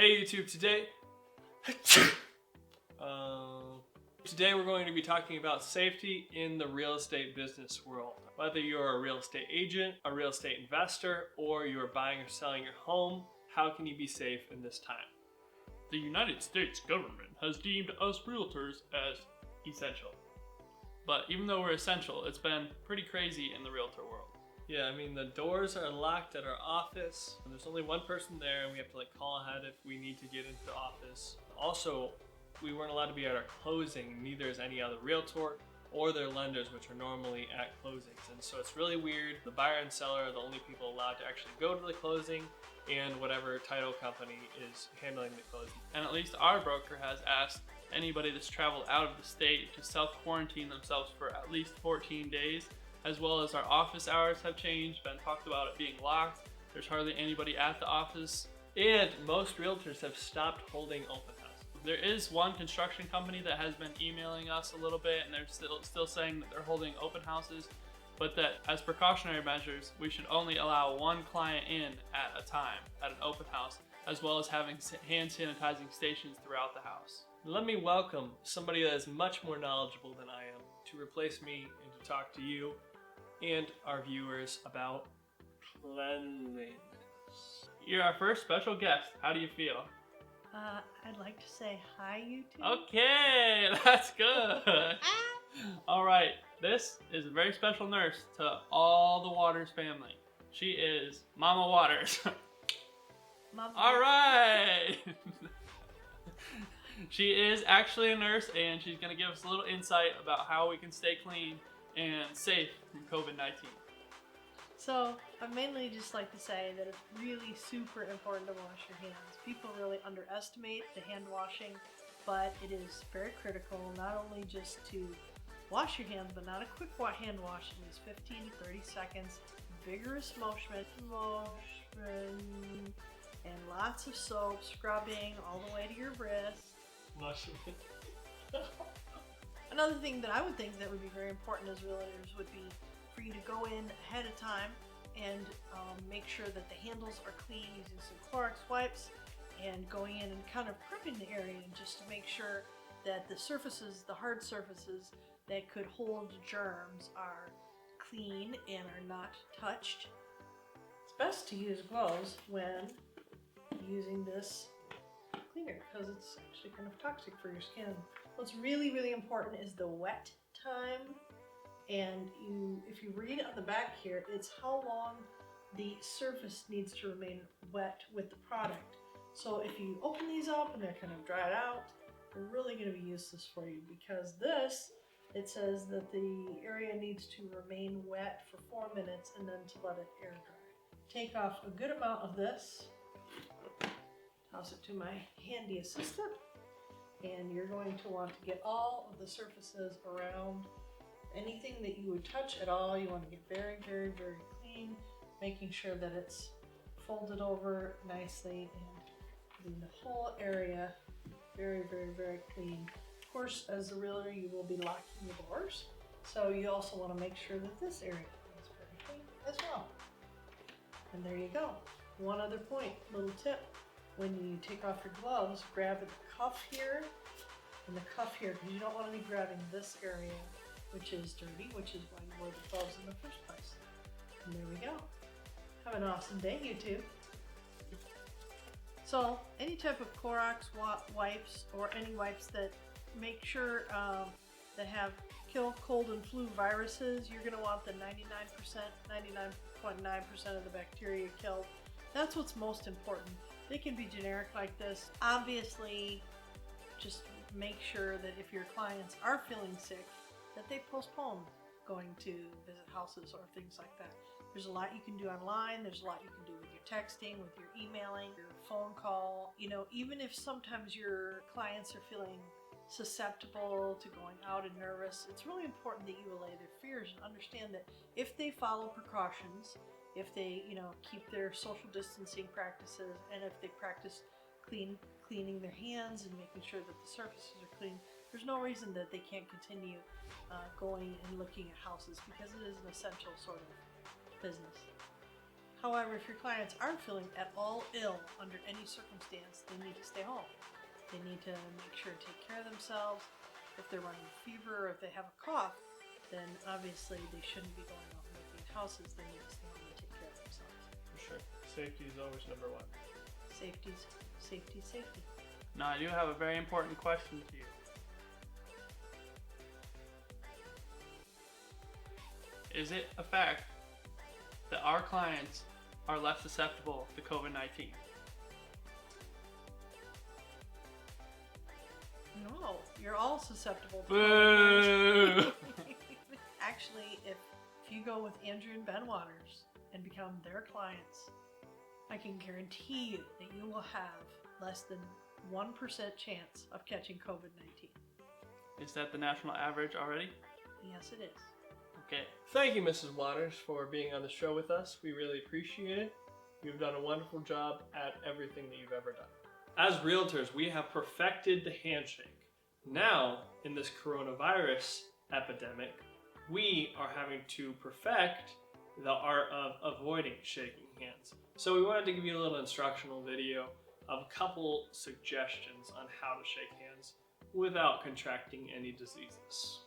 Hey YouTube, today we're going to be talking about safety in the real estate business world. Whether you're a real estate agent, a real estate investor, or you're buying or selling your home, how can you be safe in this time? The United States government has deemed us realtors as essential. But even though we're essential, it's been pretty crazy in the realtor world. Yeah, I mean, the doors are locked at our office, and there's only one person there, and we have to call ahead if we need to get into the office. Also, we weren't allowed to be at our closing, neither is any other realtor or their lenders, which are normally at closings. And so it's really weird. The buyer and seller are the only people allowed to actually go to the closing, and whatever title company is handling the closing. And at least our broker has asked anybody that's traveled out of the state to self-quarantine themselves for at least 14 days, as well as our office hours have changed. Been talked about it being locked. There's hardly anybody at the office. And most realtors have stopped holding open houses. There is one construction company that has been emailing us a little bit, and they're still saying that they're holding open houses, but that as precautionary measures, we should only allow one client in at a time at an open house, as well as having hand sanitizing stations throughout the house. Let me welcome somebody that is much more knowledgeable than I am to replace me and to talk to you and our viewers about cleanliness. You're our first special guest. How do you feel? I'd like to say hi, YouTube. Okay, that's good. All right, this is a very special nurse to all the Waters family. She is Momma Waters. Mama. All right. She is actually a nurse, and she's going to give us a little insight about how we can stay clean and safe from COVID-19. So, I mainly just like to say that it's really super important to wash your hands. People really underestimate the hand washing, but it is very critical, not only just to wash your hands, but not a quick hand wash. It is 15 to 30 seconds, vigorous motion, and lots of soap, scrubbing all the way to your wrist. Another thing that I would think that would be very important as realtors would be for you to go in ahead of time and make sure that the handles are clean using some Clorox wipes and going in and kind of prepping the area just to make sure that the surfaces, the hard surfaces that could hold germs are clean and are not touched. It's best to use gloves when using this cleaner because it's actually kind of toxic for your skin. What's really, really important is the wet time. And if you read on the back here, it's how long the surface needs to remain wet with the product. So if you open these up and they're kind of dried out, they're really going to be useless for you because this, it says that the area needs to remain wet for 4 minutes and then to let it air dry. Take off a good amount of this, toss it to my handy assistant, and you're going to want to get all of the surfaces around anything that you would touch at all. You want to get very, very, very clean, making sure that it's folded over nicely and getting the whole area very, very, very clean. Of course, as a realtor, you will be locking the doors, so you also want to make sure that this area is very clean as well. And there you go. One other point, little tip. When you take off your gloves, grab the cuff here and the cuff here because you don't want to be grabbing this area which is dirty, which is why you wore the gloves in the first place. And there we go. Have an awesome day, YouTube. So any type of Clorox wipes or any wipes that make sure that have kill cold and flu viruses, you're going to want the 99.9% of the bacteria killed. That's what's most important. They can be generic like this. Obviously, just make sure that if your clients are feeling sick, that they postpone going to visit houses or things like that. There's a lot you can do online. There's a lot you can do with your texting, with your emailing, your phone call. You know, even if sometimes your clients are feeling susceptible to going out and nervous, it's really important that you allay their fears and understand that if they follow precautions, if they, keep their social distancing practices, and if they practice cleaning their hands and making sure that the surfaces are clean, there's no reason that they can't continue going and looking at houses because it is an essential sort of business. However, if your clients aren't feeling at all ill under any circumstance, they need to stay home. They need to make sure to take care of themselves. If they're running a fever or if they have a cough, then obviously they shouldn't be going out and moving houses. They need to stay home and take care of themselves. For sure. Safety is always number one. Safety. Now, I do have a very important question to you. Is it a fact that our clients are less susceptible to COVID-19? No, you're all susceptible to Boo! COVID-19. Actually, if you go with Andrew and Ben Waters and become their clients, I can guarantee you that you will have less than 1% chance of catching COVID-19. Is that the national average already? Yes, it is. Okay. Thank you, Mrs. Waters, for being on the show with us. We really appreciate it. You've done a wonderful job at everything that you've ever done. As realtors, we have perfected the handshake. Now, in this coronavirus epidemic, we are having to perfect the art of avoiding shaking hands. So we wanted to give you a little instructional video of a couple suggestions on how to shake hands without contracting any diseases.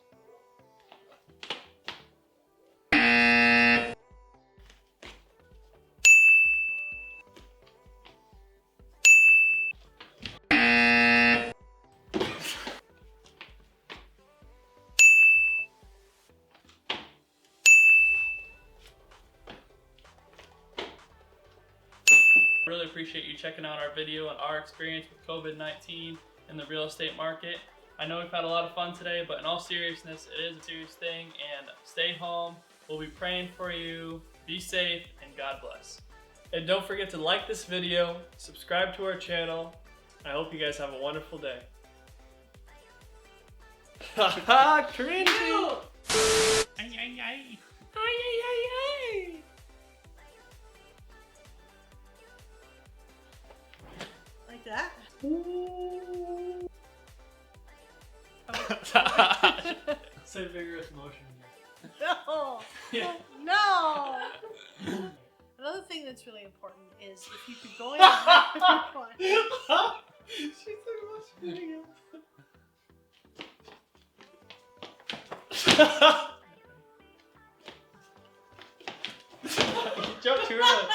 Really appreciate you checking out our video on our experience with COVID-19 in the real estate market. I know we've had a lot of fun today, but in all seriousness, it is a serious thing, and stay home. We'll be praying for you. Be safe, and God bless. And don't forget to like this video, subscribe to our channel. I hope you guys have a wonderful day. Haha, cringy! Ay, ay, ay. Like that? Say vigorous motion again. No! Yeah. No! Another thing that's really important is if you could go in and have your clients. She's like, what's video? You jumped too early.